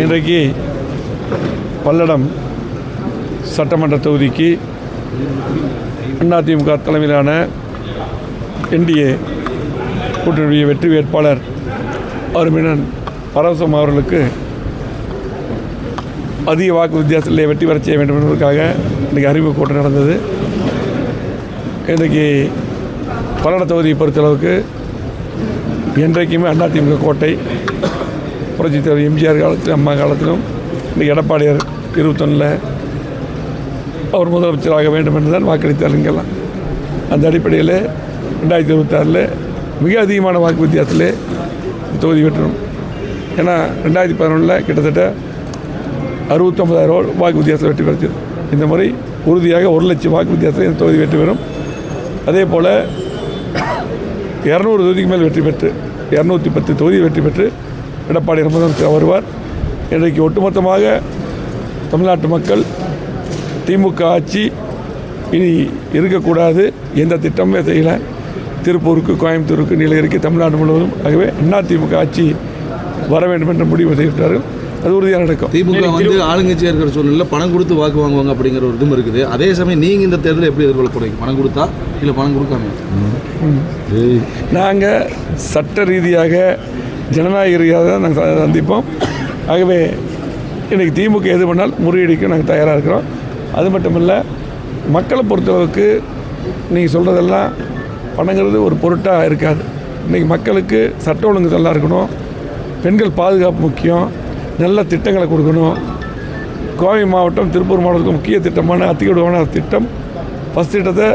இன்றைக்கு பல்லடம் சட்டமன்ற தொகுதிக்கு அதிமுக தலைமையிலான என்டிஏ கூட்டணியுடைய வெற்றி வேட்பாளர் அருமையன் பரவசம் அவர்களுக்கு அதிக வாக்கு வித்தியாசத்திலே வெற்றி பெற செய்ய வேண்டும் என்பதற்காக இன்றைக்கி அறிமுக கூட்டம் நடந்தது. இன்றைக்கு பல்லடம் தொகுதியை பொறுத்தளவுக்கு என்றைக்குமே அதிமுக கோட்டை, புரட்சித் தலைவர் எம்ஜிஆர் காலத்திலும் அம்மா காலத்திலும் இன்றைக்கி எடப்பாடியார் 21 அவர் முதலமைச்சராக வேண்டும் என்று தான் வாக்களித்தார். இங்கெல்லாம் அந்த அடிப்படையில் 2026 மிக அதிகமான வாக்கு வித்தியாசத்திலே தொகுதி வெற்றணும். ஏன்னா 2011 கிட்டத்தட்ட 69,000 வாக்கு வித்தியாசத்தில் வெற்றி பெற்றது. இந்த முறை உறுதியாக 1 லட்சம் வாக்கு வித்தியாசத்தில் இந்த தொகுதி வெற்றி பெறும். அதே போல் 200 தொகுதிக்கு மேல் வெற்றி பெற்று 210 தொகுதி வெற்றி பெற்று எடப்பாடி முதலமைச்சர் வருவார். இன்றைக்கு ஒட்டுமொத்தமாக தமிழ்நாட்டு மக்கள் திமுக ஆட்சி இனி இருக்கக்கூடாது, எந்த திட்டமே செய்யலை. திருப்பூருக்கு, கோயம்புத்தூருக்கு, நீலகிரிக்கு, தமிழ்நாடு முழுவதும் ஆகவே அதிமுக ஆட்சி வர வேண்டும் என்ற முடிவு செய்திருக்கிறார்கள். அது உறுதியாக நடக்கும். திமுக ஆளுங்கட்சியாக இருக்கிற சூழ்நிலையில் பணம் கொடுத்து வாக்கு வாங்குவாங்க அப்படிங்கிற ஒரு இதுவும் இருக்குது. அதே சமயம் நீங்கள் இந்த தேர்தலை எப்படி எதிர்கொள்ள போகிறீங்க? பணம் கொடுத்தா இல்லை பணம் கொடுக்காம? நாங்கள் சட்ட ரீதியாக ஜனநாயக ரீதியாக தான் நாங்கள் சந்திப்போம். ஆகவே இன்றைக்கி திமுக எது பண்ணால் முறியடிக்க நாங்கள் தயாராக இருக்கிறோம். அது மட்டும் இல்லை, மக்களை பொறுத்தளவுக்கு நீங்கள் சொல்கிறதெல்லாம் பணங்கிறது ஒரு பொருட்டாக இருக்காது. இன்றைக்கி மக்களுக்கு சட்ட ஒழுங்கு நல்லா இருக்கணும், பெண்கள் பாதுகாப்பு முக்கியம், நல்ல திட்டங்களை கொடுக்கணும். கோவை மாவட்டம், திருப்பூர் மாவட்டத்துக்கு முக்கிய திட்டமான அத்திக்கடுவான திட்டம், ஃபஸ்ட் திட்டத்தை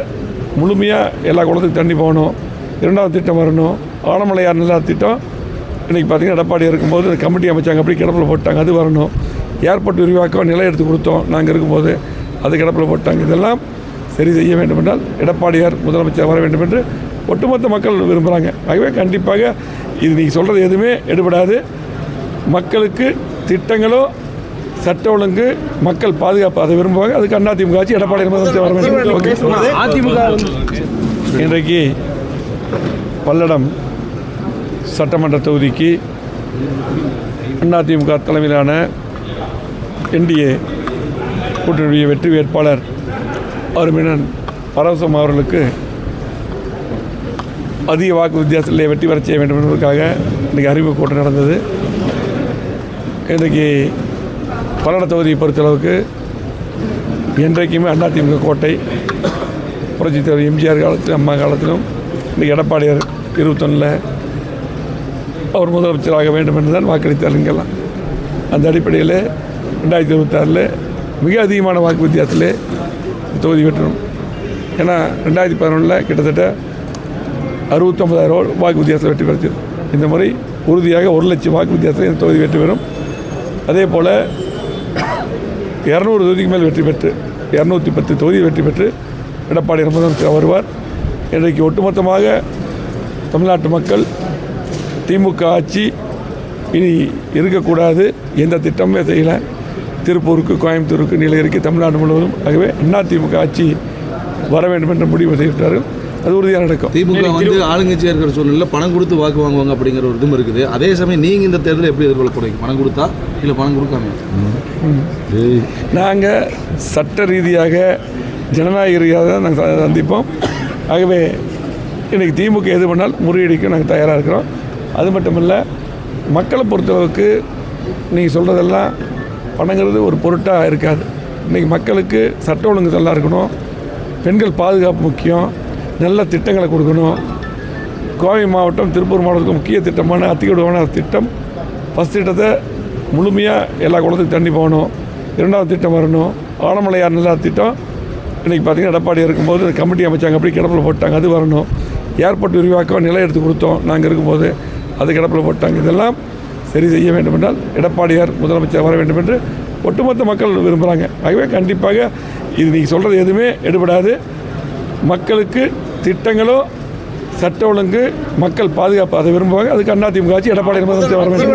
முழுமையாக எல்லா குளத்துக்கும் தண்ணி போகணும். 2வது திட்டம் வரணும். ஆனமலையார் நல்ல திட்டம் இன்றைக்கி பார்த்திங்கன்னா எடப்பாடி இருக்கும்போது கமிட்டி அமைச்சாங்க, அப்படி கிடப்பில் போட்டாங்க, அது வரணும். ஏர்போர்ட் விரிவாக்கம் நிலம் எடுத்து கொடுத்தோம் நாங்கள் இருக்கும்போது, அது கிடப்பில் போட்டாங்க. இதெல்லாம் சரி செய்ய வேண்டும் என்றால் எடப்பாடியார் முதலமைச்சர் வர வேண்டும் என்று ஒட்டுமொத்த மக்கள் விரும்புகிறாங்க. ஆகவே கண்டிப்பாக இது நீங்கள் சொல்கிறது எதுவுமே எடுபடாது. மக்களுக்கு திட்டங்களோ சட்ட ஒழுங்கு, மக்கள் பாதுகாப்பு அதை விரும்புவாங்க. அதுக்கு அதிமுக ஆட்சி எடப்பாடி முதலமைச்சர் வர வேண்டும். இன்றைக்கு பல்லடம் சட்டமன்ற தொகுதிக்கு அதிமுக தலைமையிலான என்டிஏ கூட்டணியுடைய வெற்றி வேட்பாளர் அருமையன் பரவசம் அவர்களுக்கு அதிக வாக்கு வித்தியாசத்திலே வெற்றி பெற செய்ய வேண்டும் என்பதற்காக இன்றைக்கி அறிமுக கூட்டம் நடந்தது. இன்றைக்கு பல்லடம் தொகுதியை பொறுத்தளவுக்கு என்றைக்குமே அதிமுக கோட்டை, புரட்சித் தலைவர் எம்ஜிஆர் காலத்திலும் அம்மா காலத்திலும் இன்றைக்கி எடப்பாடியார் 21 அவர் முதலமைச்சராக வேண்டும் என்று தான் வாக்களித்தார். இங்கெல்லாம் அந்த அடிப்படையில் 2026 மிக அதிகமான வாக்கு வித்தியாசத்திலே தொகுதி வெற்றணும். ஏன்னா 2011 கிட்டத்தட்ட 69,000 வாக்கு வித்தியாசத்தில் வெற்றி பெற்றது. இந்த முறை உறுதியாக 1 லட்சம் வாக்கு வித்தியாசத்தில் இந்த தொகுதி வெற்றி பெறும். அதே போல் 200 தொகுதிக்கு மேல் வெற்றி பெற்று 210 தொகுதி வெற்றி பெற்று எடப்பாடி முதலமைச்சர் வருவார். இன்றைக்கு ஒட்டுமொத்தமாக தமிழ்நாட்டு மக்கள் திமுக ஆட்சி இனி இருக்கக்கூடாது, எந்த திட்டமே செய்யலை. திருப்பூருக்கு, கோயம்புத்தூருக்கு, நீலகிரிக்கு, தமிழ்நாடு முழுவதும் ஆகவே அதிமுக ஆட்சி வர வேண்டும் என்ற முடிவு செய்திருக்கிறார்கள். அது உறுதியாக நடக்கும். திமுக ஆளுங்கட்சியாக இருக்கிற சூழ்நிலையில் பணம் கொடுத்து வாக்கு வாங்குவாங்க அப்படிங்கிற ஒரு இதுவும் இருக்குது. அதே சமயம் நீங்கள் இந்த தேர்தலை எப்படி எதிர்கொள்ள போகிறீங்க? பணம் கொடுத்தா இல்லை பணம் கொடுக்காம? நாங்கள் சட்ட ரீதியாக ஜனநாயக ரீதியாக தான் நாங்கள் சந்திப்போம். ஆகவே இன்றைக்கி திமுக எது பண்ணால் முறியடிக்க நாங்கள் தயாராக இருக்கிறோம். அது மட்டும் இல்லை, மக்களை பொறுத்தளவுக்கு நீங்கள் சொல்கிறதெல்லாம் பணங்கிறது ஒரு பொருட்டாக இருக்காது. இன்றைக்கி மக்களுக்கு சட்ட ஒழுங்கு நல்லா இருக்கணும், பெண்கள் பாதுகாப்பு முக்கியம், நல்ல திட்டங்களை கொடுக்கணும். கோவை மாவட்டம், திருப்பூர் மாவட்டத்துக்கு முக்கிய திட்டமான அத்திக்கடுவான திட்டம், ஃபஸ்ட் திட்டத்தை முழுமையாக எல்லா குளத்துக்கும் தண்ணி போகணும். 2வது திட்டம் வரணும். ஆனமலையார் நல்ல திட்டம் இன்றைக்கி பார்த்திங்கன்னா எடப்பாடி இருக்கும்போது கமிட்டி அமைச்சாங்க, அப்படி கிடப்பில் போட்டாங்க, அது வரணும். ஏர்போர்ட் விரிவாக்கம் நிலம் எடுத்து கொடுத்தோம் நாங்கள் இருக்கும்போது, அது கிடப்பில் போட்டாங்க. இதெல்லாம் சரி செய்ய வேண்டும் என்றால் எடப்பாடியார் முதலமைச்சர் வர வேண்டும் என்று ஒட்டுமொத்த மக்கள் விரும்புகிறாங்க. ஆகவே கண்டிப்பாக இது நீங்கள் சொல்கிறது எதுவுமே எடுபடாது. மக்களுக்கு திட்டங்களோ சட்ட ஒழுங்கு, மக்கள் பாதுகாப்பு அதை விரும்புவாங்க. அதுக்கு அதிமுக ஆட்சி எடப்பாடி முதலமைச்சர் வர வேண்டும்.